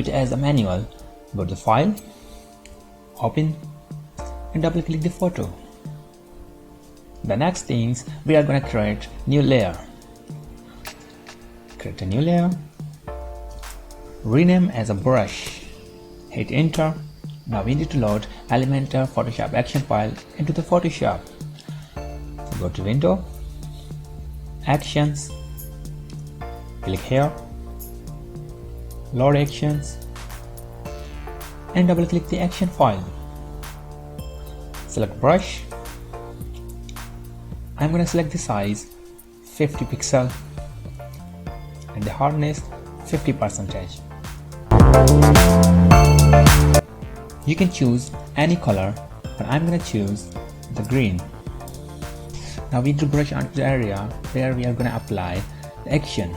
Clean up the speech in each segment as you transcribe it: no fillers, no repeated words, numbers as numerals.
it as a manual, go to the file, open and double click the photo. The next things we are going to create new layer. Create a new layer, rename as a brush, hit enter. Now we need to load Elementor Photoshop action file into the Photoshop. So go to Window, Actions, click here, Load Actions, and double click the action file. Select brush. I'm going to select the size 50 pixel and the hardness 50%. You can choose any color, but I'm going to choose the green. Now we need to brush onto the area where we are going to apply the action.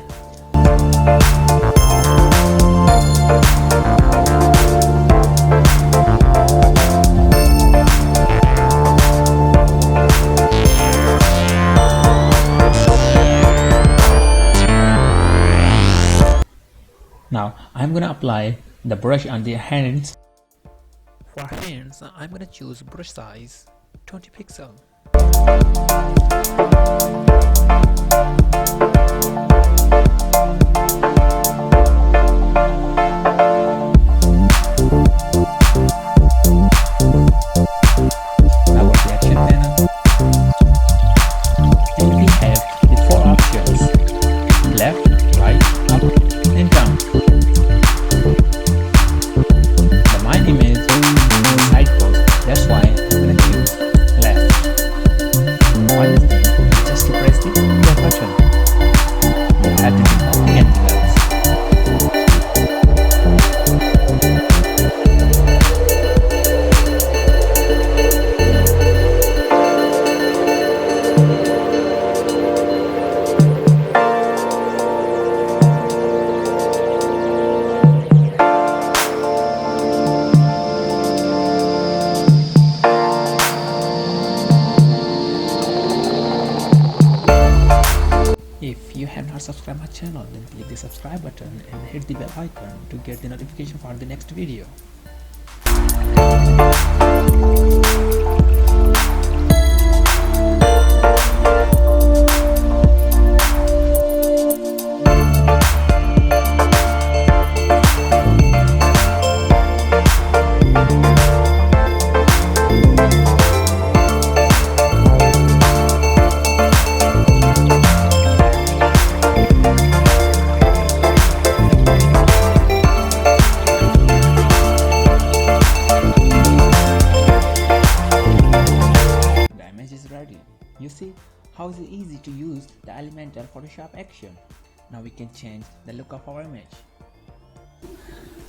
Now I'm going to apply the brush on the hands. For hands, I'm going to choose brush size 20 pixel. Now go to the action panel and we have the 4 options: left, right, up and down. The my image side post, that's why I'm going to choose left. One thing is just to press the play button. You have to do anything else. If you have not subscribed my channel, then click the subscribe button and hit the bell icon to get the notification for the next video. You see how is it easy to use the Elementor Photoshop action. Now we can change the look of our image.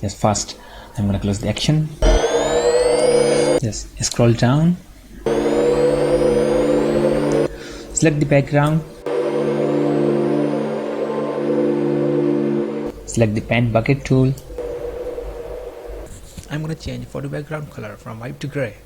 Yes, first I'm gonna close the action. Yes, scroll down. Select the background. Select the paint bucket tool. I'm gonna change photo background color from white to gray.